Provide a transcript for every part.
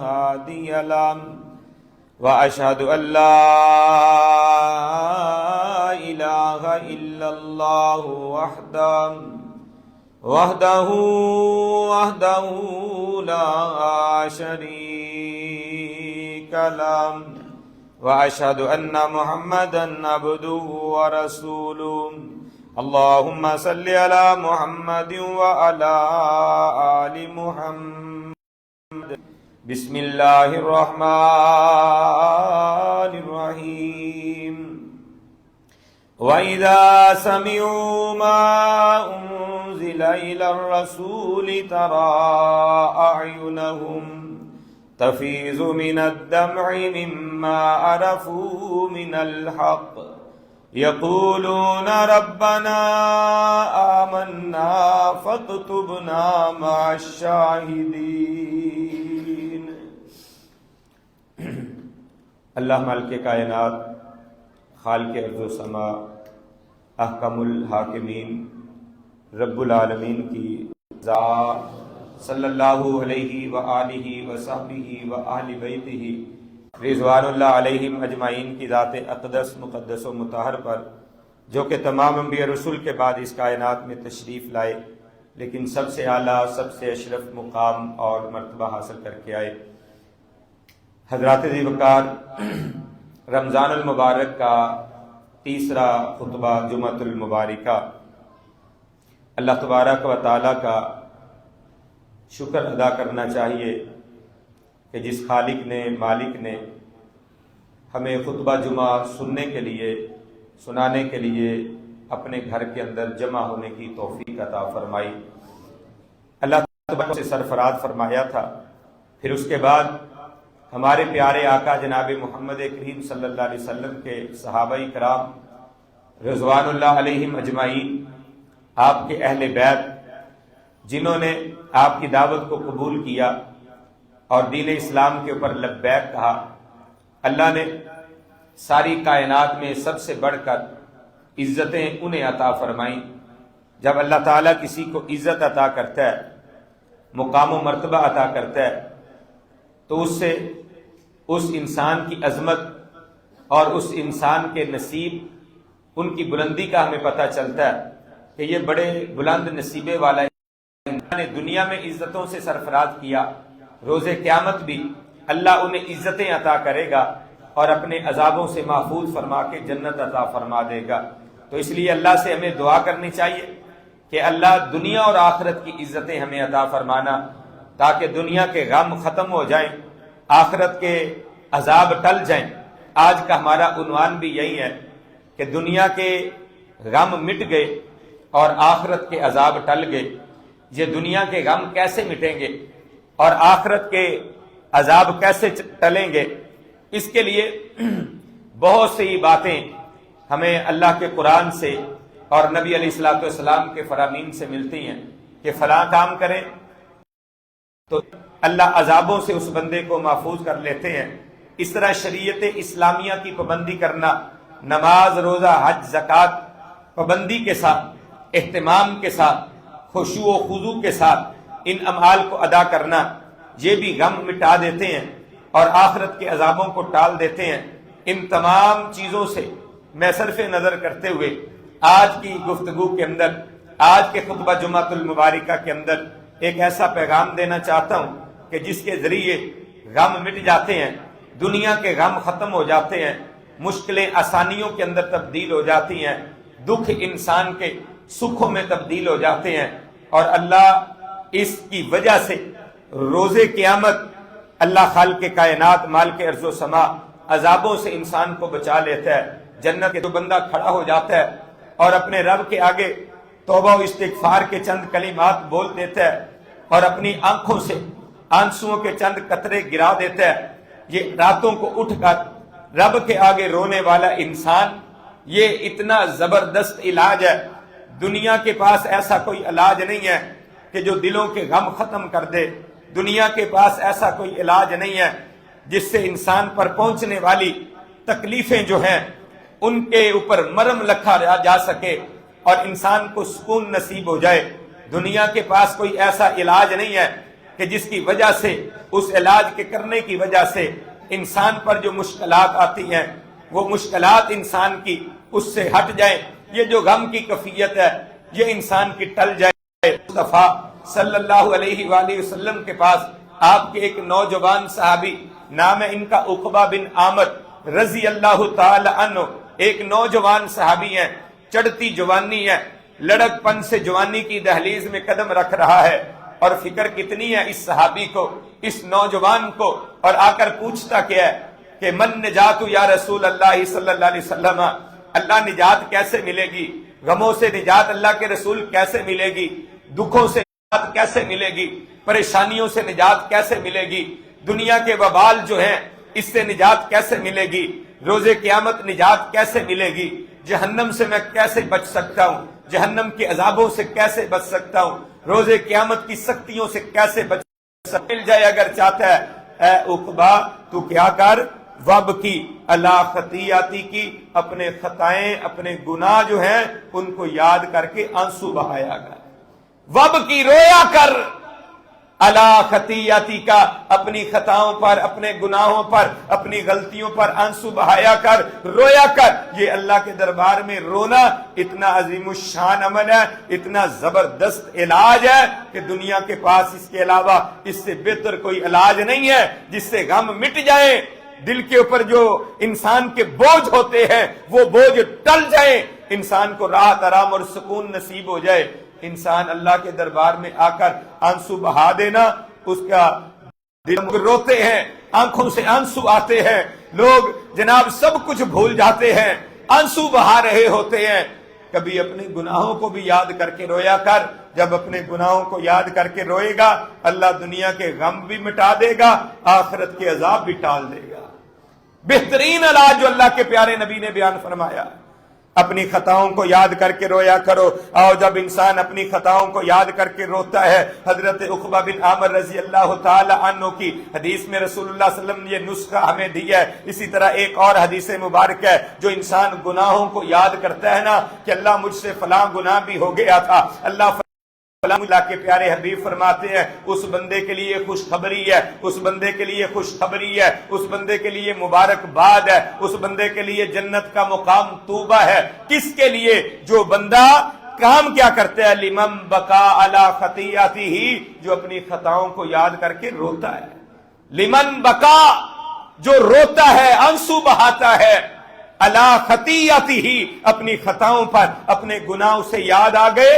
هادي له وأشهد أن لا إله إلا الله وحده لا شريك له وأشهد أن محمدا عبده ورسوله اللهم صل على محمد وعلى آل محمد بسم الله الرحمن الرحيم وإذا سمعوا ما أنزل إلى الرسول ترى أعينهم تفيض من الدمع مما عرفوا من الحق يقولون ربنا آمنا فاكتبنا مع الشاهدين۔ اللہ مالک کائنات، خالق ارض و سما، احکم الحاکمین، رب العالمین کی ذات صلی اللہ علیہ وآلہ وصحبہ وآل بیتہ رضوان اللہ علیہم اجمعین کی ذات اقدس مقدس و مطہر پر، جو کہ تمام انبیاء رسول کے بعد اس کائنات میں تشریف لائے، لیکن سب سے اعلیٰ، سب سے اشرف مقام اور مرتبہ حاصل کر کے آئے۔ حضرات ذی وقار، رمضان المبارک کا تیسرا خطبہ جمعۃ المبارکہ، اللہ تبارک و تعالیٰ کا شکر ادا کرنا چاہیے کہ جس خالق نے، مالک نے ہمیں خطبہ جمعہ سننے کے لیے، سنانے کے لیے اپنے گھر کے اندر جمع ہونے کی توفیق عطا فرمائی۔ اللہ تبارک سے سرفراز فرمایا تھا، پھر اس کے بعد ہمارے پیارے آقا جناب محمد کریم صلی اللہ علیہ وسلم کے صحابہ کرام رضوان اللہ علیہم اجمعین، آپ کے اہل بیت جنہوں نے آپ کی دعوت کو قبول کیا اور دین اسلام کے اوپر لبیک کہا، اللہ نے ساری کائنات میں سب سے بڑھ کر عزتیں انہیں عطا فرمائیں۔ جب اللہ تعالیٰ کسی کو عزت عطا کرتا ہے، مقام و مرتبہ عطا کرتا ہے، تو اس سے اس انسان کی عظمت اور اس انسان کے نصیب، ان کی بلندی کا ہمیں پتہ چلتا ہے کہ یہ بڑے بلند نصیبے والا انسان نے دنیا میں عزتوں سے سرفراز کیا، روز قیامت بھی اللہ انہیں عزتیں عطا کرے گا اور اپنے عذابوں سے محفوظ فرما کے جنت عطا فرما دے گا۔ تو اس لیے اللہ سے ہمیں دعا کرنی چاہیے کہ اللہ دنیا اور آخرت کی عزتیں ہمیں عطا فرمانا، تاکہ دنیا کے غم ختم ہو جائیں، آخرت کے عذاب ٹل جائیں۔ آج کا ہمارا عنوان بھی یہی ہے کہ دنیا کے غم مٹ گئے اور آخرت کے عذاب ٹل گئے۔ یہ دنیا کے غم کیسے مٹیں گے اور آخرت کے عذاب کیسے ٹلیں گے؟ اس کے لیے بہت سی باتیں ہمیں اللہ کے قرآن سے اور نبی علیہ الصلوۃ والسلام کے فرامین سے ملتی ہیں کہ فلاں کام کریں تو اللہ عذابوں سے اس بندے کو محفوظ کر لیتے ہیں۔ اس طرح شریعت اسلامیہ کی پابندی کرنا، نماز، روزہ، حج، زکوٰۃ پابندی کے ساتھ، اہتمام کے ساتھ، خشوع و خضوع کے ساتھ ان اعمال کو ادا کرنا، یہ بھی غم مٹا دیتے ہیں اور آخرت کے عذابوں کو ٹال دیتے ہیں۔ ان تمام چیزوں سے میں صرف نظر کرتے ہوئے آج کی گفتگو کے اندر، آج کے خطبہ جمعۃ المبارکہ کے اندر ایک ایسا پیغام دینا چاہتا ہوں کہ جس کے ذریعے غم مٹ جاتے ہیں، دنیا کے غم ختم ہو جاتے ہیں، مشکلیں آسانیوں کے اندر تبدیل ہو جاتی ہیں، دکھ انسان کے سکھوں میں تبدیل ہو جاتے ہیں، اور اللہ اس کی وجہ سے روز قیامت اللہ خالق کائنات، مالک ارض و سما عذابوں سے انسان کو بچا لیتا ہے۔ جنت کے جو بندہ کھڑا ہو جاتا ہے اور اپنے رب کے آگے توبہ و استغفار کے چند کلمات بول دیتا ہے اور اپنی آنکھوں سے آنسوؤں کے چند قطرے گرا دیتا ہے، یہ راتوں کو اٹھ کر رب کے آگے رونے والا انسان، یہ اتنا زبردست علاج ہے۔ دنیا کے پاس ایسا کوئی علاج نہیں ہے کہ جو دلوں کے غم ختم کر دے، دنیا کے پاس ایسا کوئی علاج نہیں ہے جس سے انسان پر پہنچنے والی تکلیفیں جو ہیں ان کے اوپر مرہم لکھا جا سکے اور انسان کو سکون نصیب ہو جائے۔ دنیا کے پاس کوئی ایسا علاج نہیں ہے کہ جس کی وجہ سے اس علاج کے کرنے کی وجہ سے انسان پر جو مشکلات آتی ہیں وہ مشکلات انسان کی اس سے ہٹ جائیں، یہ جو غم کی کیفیت ہے یہ انسان کی ٹل جائے۔ مصطفیٰ صلی اللہ علیہ وآلہ وسلم کے پاس آپ کے ایک نوجوان صحابی، نام ہے ان کا عقبہ بن عامر رضی اللہ تعالی عنہ، ایک نوجوان صحابی ہیں، چڑھتی جوانی ہے، لڑک پن سے جوانی کی دہلیز میں قدم رکھ رہا ہے، اور فکر کتنی ہے اس صحابی کو، اس نوجوان کو، اور آ کر پوچھتا کیا ہے کہ من نجات یا رسول اللہ صلی اللہ علیہ وسلم، اللہ نجات کیسے ملے گی، غموں سے نجات اللہ کے رسول کیسے ملے گی، دکھوں سے نجات کیسے ملے گی، پریشانیوں سے نجات کیسے ملے گی، دنیا کے وبال جو ہیں اس سے نجات کیسے ملے گی، روز قیامت نجات کیسے ملے گی، جہنم سے میں کیسے بچ سکتا ہوں، جہنم کے عذابوں سے کیسے بچ سکتا ہوں، روز قیامت کی سختیوں سے کیسے بچ سکتا ہوں۔ مل جائے اگر چاہتا ہے، اے عقبہ تو کیا کر، وب کی اللہ خطیاتی کی، اپنے خطائیں اپنے گناہ جو ہیں ان کو یاد کر کے آنسو بہایا کر، وب کی رویا کر، اللہ خطیاتی کا، اپنی خطاؤں پر، اپنے گناہوں پر، اپنی غلطیوں پر آنسو بہایا کر، رویا کر۔ یہ اللہ کے دربار میں رونا اتنا عظیم الشان عمل ہے، اتنا زبردست علاج ہے کہ دنیا کے پاس اس کے علاوہ اس سے بہتر کوئی علاج نہیں ہے، جس سے غم مٹ جائیں، دل کے اوپر جو انسان کے بوجھ ہوتے ہیں وہ بوجھ ٹل جائیں، انسان کو راحت آرام اور سکون نصیب ہو جائے۔ انسان اللہ کے دربار میں آ کر آنسو بہا دینا، اس کا دل روتے ہیں، آنکھوں سے آنسو آتے ہیں، لوگ جناب سب کچھ بھول جاتے ہیں، آنسو بہا رہے ہوتے ہیں۔ کبھی اپنے گناہوں کو بھی یاد کر کے رویا کر، جب اپنے گناہوں کو یاد کر کے روئے گا اللہ دنیا کے غم بھی مٹا دے گا، آخرت کے عذاب بھی ٹال دے گا۔ بہترین علاج جو اللہ کے پیارے نبی نے بیان فرمایا، اپنی خطاؤں کو یاد کر کے رویا کرو۔ اور جب انسان اپنی خطاؤں کو یاد کر کے روتا ہے، حضرت عقبہ بن عامر رضی اللہ تعالی عنہ کی حدیث میں رسول اللہ صلی اللہ علیہ وسلم نے یہ نسخہ ہمیں دیا ہے۔ اسی طرح ایک اور حدیث مبارک ہے، جو انسان گناہوں کو یاد کرتا ہے نا کہ اللہ مجھ سے فلاں گناہ بھی ہو گیا تھا، اللہ اللہ کے پیارے حبیب فرماتے ہیں اس بندے کے لیے خوشخبری ہے، اس بندے کے لیے خوشخبری ہے، اس بندے کے لیے مبارکباد ہے، اس بندے کے لیے جنت کا مقام طوبہ ہے۔ کس کے لیے؟ جو بندہ کام کیا کرتا ہے، لمن بقا علی خطیئاتہ، جو اپنی خطاؤں کو یاد کر کے روتا ہے، لمن بقا، جو روتا ہے، آنسو بہاتا ہے، علی خطیئاتہ، اپنی خطاؤں پر، اپنے گناہوں سے یاد آ گئے،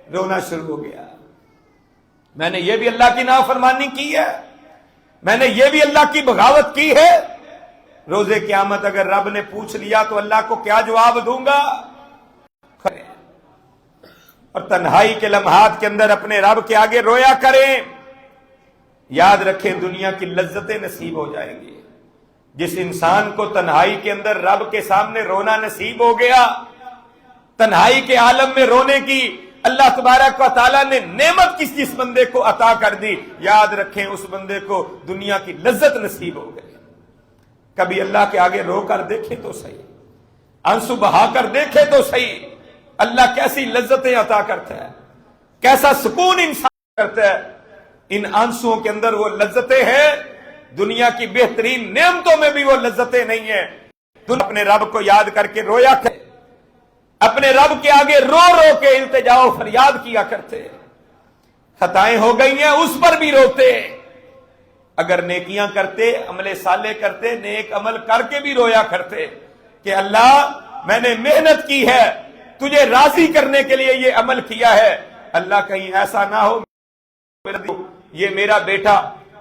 رونا شروع ہو گیا۔ میں نے یہ بھی اللہ کی نافرمانی کی ہے، میں نے یہ بھی اللہ کی بغاوت کی ہے۔ روز قیامت اگر رب نے پوچھ لیا تو اللہ کو کیا جواب دوں گا؟ اور تنہائی کے لمحات کے اندر اپنے رب کے آگے رویا کریں۔ یاد رکھیں دنیا کی لذتیں نصیب ہو جائیں گی۔ جس انسان کو تنہائی کے اندر رب کے سامنے رونا نصیب ہو گیا، تنہائی کے عالم میں رونے کی اللہ تبارک و تعالیٰ نے نعمت جس بندے کو عطا کر دی، یاد رکھیں اس بندے کو دنیا کی لذت نصیب ہو گئی۔ کبھی اللہ کے آگے رو کر دیکھیں تو صحیح، آنسو بہا کر دیکھیں تو صحیح، اللہ کیسی لذتیں عطا کرتا ہے، کیسا سکون انسان کرتا ہے۔ ان آنسوؤں کے اندر وہ لذتیں ہیں، دنیا کی بہترین نعمتوں میں بھی وہ لذتیں نہیں ہیں۔ تم اپنے رب کو یاد کر کے رویا کرے، اپنے رب کے آگے رو رو کے التجا و فریاد کیا کرتے، خطائیں ہو گئی ہیں اس پر بھی روتے، اگر نیکیاں کرتے، عمل صالح کرتے، نیک عمل کر کے بھی رویا کرتے کہ اللہ میں نے محنت کی ہے، تجھے راضی کرنے کے لیے یہ عمل کیا ہے، اللہ کہیں ایسا نہ ہو یہ میرا بیٹا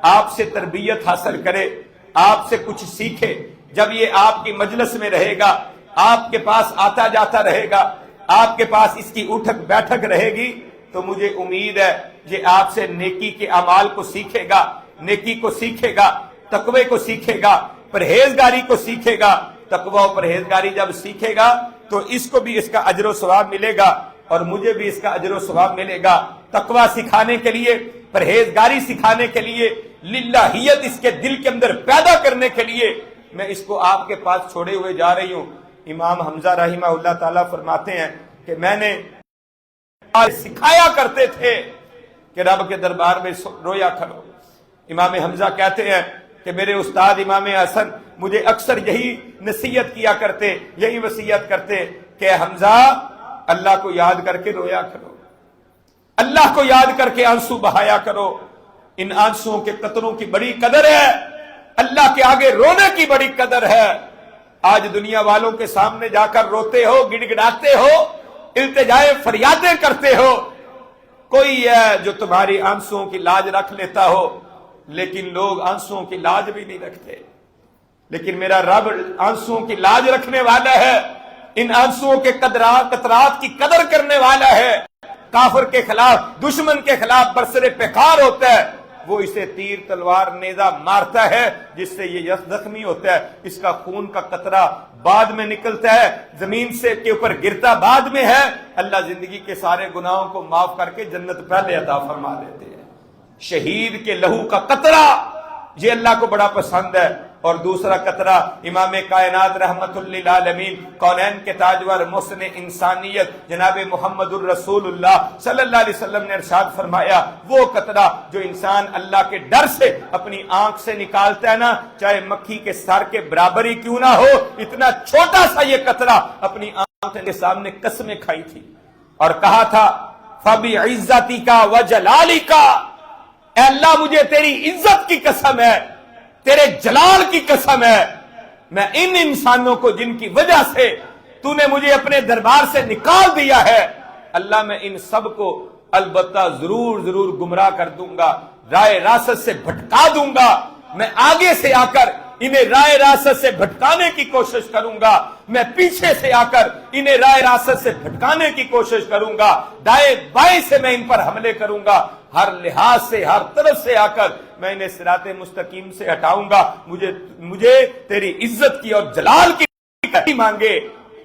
آپ سے تربیت حاصل کرے، آپ سے کچھ سیکھے، جب یہ آپ کی مجلس میں رہے گا، آپ کے پاس آتا جاتا رہے گا، آپ کے پاس اس کی اٹھک بیٹھک رہے گی، تو مجھے امید ہے یہ آپ سے نیکی کے اعمال کو سیکھے گا، نیکی کو سیکھے گا، تقوی کو سیکھے گا، پرہیزگاری کو سیکھے گا۔ تقوی و پرہیزگاری جب سیکھے گا تو اس کو بھی اس کا اجر و ثواب ملے گا، اور مجھے بھی اس کا اجر و ثواب ملے گا۔ تقوی سکھانے کے لیے، پرہیزگاری سکھانے کے لیے، للہیت اس کے دل کے اندر پیدا کرنے کے لیے میں اس کو آپ کے پاس چھوڑے ہوئے جا رہی ہوں۔ امام حمزہ رحمہ اللہ تعالیٰ فرماتے ہیں کہ میں نے سکھایا کرتے تھے کہ رب کے دربار میں رویا کرو۔ امام حمزہ کہتے ہیں کہ میرے استاد امام حسن مجھے اکثر یہی نصیحت کیا کرتے، یہی وصیت کرتے کہ حمزہ اللہ کو یاد کر کے رویا کرو، اللہ کو یاد کر کے آنسو بہایا کرو، ان آنسوؤں کے قطروں کی بڑی قدر ہے، اللہ کے آگے رونے کی بڑی قدر ہے۔ آج دنیا والوں کے سامنے جا کر روتے ہو، گڑ گڑاتے ہو، التجائے فریادیں کرتے ہو، کوئی ہے جو تمہاری آنسوؤں کی لاج رکھ لیتا ہو، لیکن لوگ آنسوؤں کی لاج بھی نہیں رکھتے۔ لیکن میرا رب آنسوؤں کی لاج رکھنے والا ہے، ان آنسوؤں کے قطرات کی قدر کرنے والا ہے۔ کافر کے خلاف، دشمن کے خلاف برسر پیکار ہوتا ہے، وہ اسے تیر تلوار نیزہ مارتا ہے، جس سے یہ زخمی ہوتا ہے، اس کا خون کا قطرہ بعد میں نکلتا ہے، زمین سے کے اوپر گرتا بعد میں ہے۔ اللہ زندگی کے سارے گناہوں کو معاف کر کے جنت پہلے عطا فرما دیتے ہیں۔ شہید کے لہو کا قطرہ یہ اللہ کو بڑا پسند ہے۔ اور دوسرا قطرہ امام کائنات رحمت للعالمین، کونین کے تاجور، محسن انسانیت جناب محمد الرسول اللہ صلی اللہ علیہ وسلم نے ارشاد فرمایا، وہ قطرہ جو انسان اللہ کے ڈر سے اپنی آنکھ سے نکالتا ہے نا، چاہے مکھی کے سر کے برابر ہی کیوں نہ ہو، اتنا چھوٹا سا یہ قطرہ اپنی آنکھ کے سامنے قسمیں کھائی تھی اور کہا تھا فَبِعِزَّتِكَ وَجَلَالِكَ، اے اللہ مجھے تیری عزت کی قسم ہے، تیرے جلال کی قسم ہے، میں ان انسانوں کو جن کی وجہ سے تو نے مجھے اپنے دربار سے نکال دیا ہے، اللہ میں ان سب کو البتہ ضرور گمراہ کر دوں گا، رائے راست سے بھٹکا دوں گا، میں آگے سے آ کر انہیں رائے راست سے بھٹکانے کی کوشش کروں گا، میں پیچھے سے آ کر انہیں رائے راست سے بھٹکانے کی کوشش کروں گا، دائیں بائیں سے میں ان پر حملے کروں گا، ہر لحاظ سے ہر طرف سے آ کر میں انہیں صراط مستقیم سے ہٹاؤں گا۔ مجھے تیری عزت کی اور جلال کی مانگے،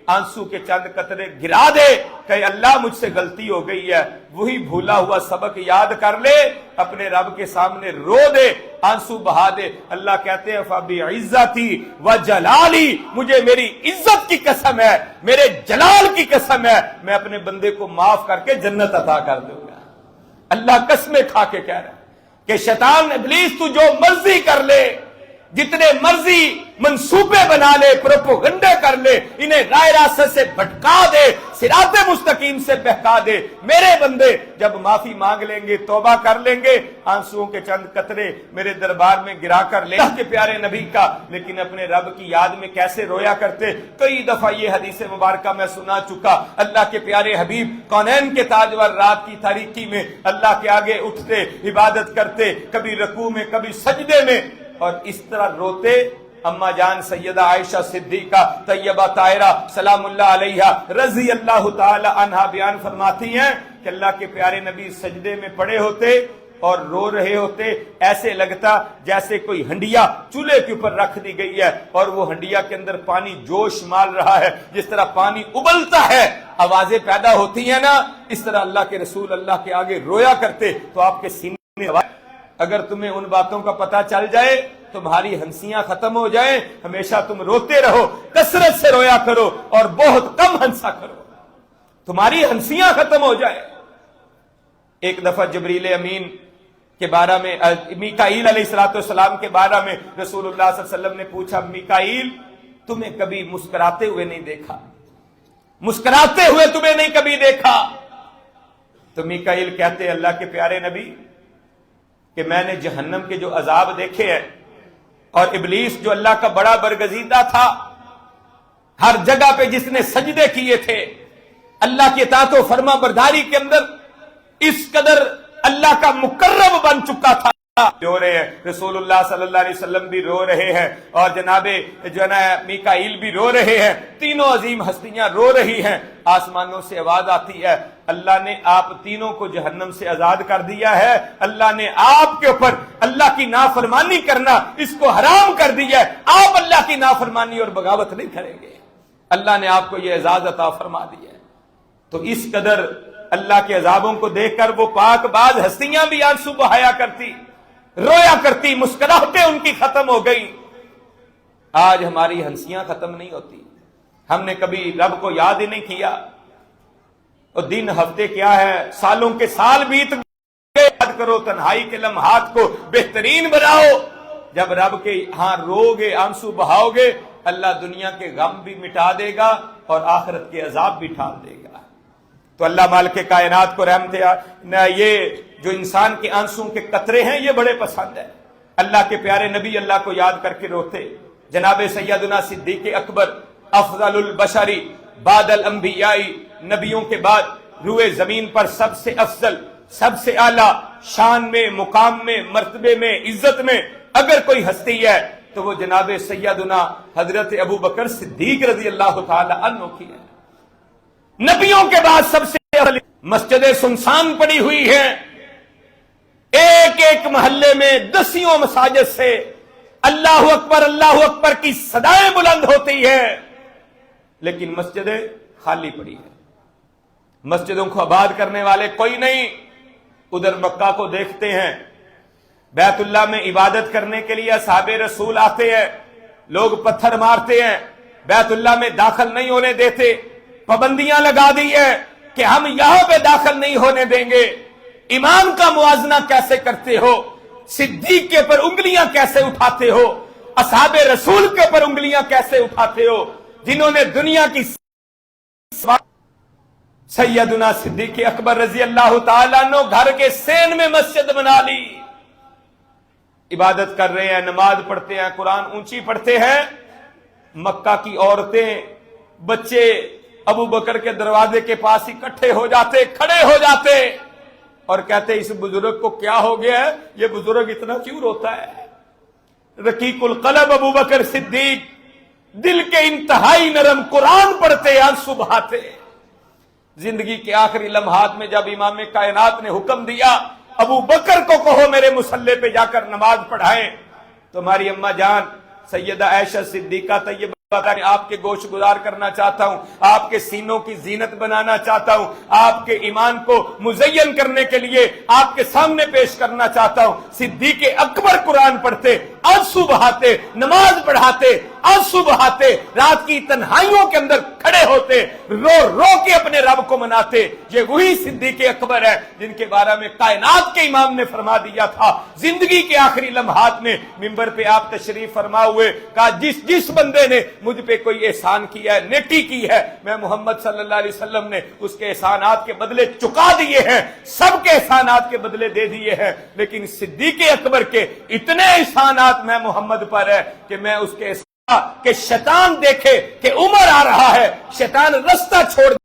آنسو کے چند قطرے گرا دے کہ اللہ مجھ سے غلطی ہو گئی ہے، وہی بھولا ہوا سبق یاد کر لے، اپنے رب کے سامنے رو دے، آنسو بہا دے۔ اللہ کہتے ہیں فَبِعِزَّتِي وَجَلَالِي، مجھے میری عزت کی قسم ہے، میرے جلال کی قسم ہے، میں اپنے بندے کو معاف کر کے جنت عطا کر دوں گا۔ اللہ قسمیں کھا کے کہہ رہا ہے کہ شیطان ابلیس تو جو مرضی کر لے، جتنے مرضی منصوبے بنا لے، پروپوگنڈے کر لے، انہیں رائے راست سے بھٹکا دے، صراط مستقیم سے بہکا دے، میرے بندے جب معافی مانگ لیں گے، توبہ کر لیں گے، آنسوؤں کے چند قطرے میرے دربار میں گرا کر لے اللہ کے پیارے نبی کا لیکن اپنے رب کی یاد میں کیسے رویا کرتے۔ کئی دفعہ یہ حدیث مبارکہ میں سنا چکا، اللہ کے پیارے حبیب کونین کے تاجور رات کی تاریکی میں اللہ کے آگے اٹھتے، عبادت کرتے، کبھی رکوع میں کبھی سجدے میں، اور اس طرح روتے۔ اما جان سیدہ عائشہ صدیقہ طیبہ طاہرہ سلام اللہ علیہا رضی اللہ تعالی عنہا بیان فرماتی ہیں کہ اللہ کے پیارے نبی سجدے میں پڑے ہوتے اور رو رہے ہوتے، ایسے لگتا جیسے کوئی ہنڈیا چولہے کے اوپر رکھ دی گئی ہے اور وہ ہنڈیا کے اندر پانی جوش مال رہا ہے، جس طرح پانی ابلتا ہے آوازیں پیدا ہوتی ہیں نا، اس طرح اللہ کے رسول اللہ کے آگے رویا کرتے۔ تو آپ کے سینے میں اگر تمہیں ان باتوں کا پتہ چل جائے، تمہاری ہنسیاں ختم ہو جائیں، ہمیشہ تم روتے رہو، کثرت سے رویا کرو اور بہت کم ہنسا کرو، تمہاری ہنسیاں ختم ہو جائے۔ ایک دفعہ جبریل امین کے بارے میں، میکائیل علیہ السلام کے بارے میں رسول اللہ صلی اللہ علیہ وسلم نے پوچھا، میکائیل تمہیں کبھی مسکراتے ہوئے نہیں دیکھا، مسکراتے ہوئے تمہیں نہیں کبھی دیکھا۔ تو میکائیل کہتے اللہ کے پیارے نبی کہ میں نے جہنم کے جو عذاب دیکھے ہیں اور ابلیس جو اللہ کا بڑا برگزیدہ تھا، ہر جگہ پہ جس نے سجدے کیے تھے، اللہ کی اطاعت و فرما برداری کے اندر اس قدر اللہ کا مقرب بن چکا تھا، رو رہے ہیں، رسول اللہ صلی اللہ علیہ وسلم بھی رو رہے ہیں اور جناب میکائیل بھی رو رہے ہیں، تینوں عظیم ہستیاں رو رہی ہیں۔ آسمانوں سے آواز آتی ہے، اللہ نے آپ تینوں کو جہنم سے آزاد کر دیا ہے، اللہ نے آپ کے اوپر اللہ کی نافرمانی کرنا اس کو حرام کر دیا ہے، آپ اللہ کی نافرمانی اور بغاوت نہیں کریں گے، اللہ نے آپ کو یہ اعزاز عطا فرما دیا ہے۔ تو اس قدر اللہ کے عذابوں کو دیکھ کر وہ پاک باز ہستیاں بھی آنسو بہایا کرتی، رویا کرتی، مسکراہٹیں ان کی ختم ہو گئی۔ آج ہماری ہنسیاں ختم نہیں ہوتی، ہم نے کبھی رب کو یاد ہی نہیں کیا، اور دن ہفتے کیا ہے، سالوں کے سال بیت گئے، یاد کرو، تنہائی کے لمحات کو بہترین بناؤ. جب رب کے ہاں رو گے، آنسو بہاؤ گے، اللہ دنیا کے غم بھی مٹا دے گا اور آخرت کے عذاب بھی ٹال دے گا. تو اللہ مالک کائنات کو رحمت ہے. یہ جو انسان کے آنسوں کے قطرے ہیں یہ بڑے پسند ہیں. اللہ کے پیارے نبی اللہ کو یاد کر کے روتے. جناب سیدنا صدیق اکبر افضل البشری بعد الانبیاء، نبیوں کے بعد روئے زمین پر سب سے افضل، سب سے اعلیٰ شان میں، مقام میں، مرتبے میں، عزت میں اگر کوئی ہستی ہے تو وہ جناب سیدنا حضرت ابو بکر صدیق رضی اللہ تعالی عنہ کی ہے. نبیوں کے بعد سب سے افضل. مسجدیں سنسان پڑی ہوئی ہیں، ایک ایک محلے میں دسیوں مساجد سے اللہ اکبر کی صدائیں بلند ہوتی ہیں، لیکن مسجدیں خالی پڑی ہیں. مسجدوں کو آباد کرنے والے کوئی نہیں. ادھر مکہ کو دیکھتے ہیں، بیت اللہ میں عبادت کرنے کے لیے اصحاب رسول آتے ہیں، لوگ پتھر مارتے ہیں، بیت اللہ میں داخل نہیں ہونے دیتے، پابندیاں لگا دی ہیں کہ ہم یہاں پہ داخل نہیں ہونے دیں گے. ایمان کا موازنہ کیسے کرتے ہو؟ صدیق کے پر انگلیاں کیسے اٹھاتے ہو؟ اصحاب رسول کے پر انگلیاں کیسے اٹھاتے ہو جنہوں نے دنیا کی سیدنا صدیق اکبر رضی اللہ تعالیٰ عنہ گھر کے سین میں مسجد بنا لی. عبادت کر رہے ہیں، نماز پڑھتے ہیں، قرآن اونچی پڑھتے ہیں. مکہ کی عورتیں، بچے ابو بکر کے دروازے کے پاس اکٹھے ہو جاتے، کھڑے ہو جاتے اور کہتے اس بزرگ کو کیا ہو گیا ہے، یہ بزرگ اتنا کیوں روتا ہے؟ رقیق القلب ابو بکر صدیق دل کے انتہائی نرم، قرآن پڑھتے، آنسو بہاتے. زندگی کے آخری لمحات میں جب امام کائنات نے حکم دیا ابو بکر کو کہو میرے مصلی پہ جا کر نماز پڑھائیں، تو ہماری اماں جان سیدہ عائشہ صدیقہ طیبہ کہ آپ کے گوشت گزار کرنا چاہتا ہوں، آپ کے سینوں کی زینت بنانا چاہتا ہوں، آپ کے ایمان کو مزین کرنے کے لیے آپ کے سامنے پیش کرنا چاہتا ہوں. صدیق اکبر قرآن پڑھتے، آنسو بہاتے، نماز پڑھاتے، آنسو بہاتے، رات کی تنہائیوں کے اندر کھڑے ہوتے، رو رو کے اپنے رب کو مناتے. یہ وہی صدیق اکبر ہے جن کے بارے میں کائنات کے امام نے فرما دیا تھا زندگی کے آخری لمحات میں منبر پہ آپ تشریف فرما ہوئے، کہا جس بندے نے مجھ پہ کوئی احسان کیا ہے، نیکی کی ہے، میں محمد صلی اللہ علیہ وسلم نے اس کے احسانات کے بدلے چکا دیے ہیں، سب کے احسانات کے بدلے دے دیے ہیں، لیکن صدیق اکبر کے اتنے احسانات میں محمد پر ہے کہ میں اس کے کہ شیطان دیکھے کہ عمر آ رہا ہے، شیطان رستہ چھوڑ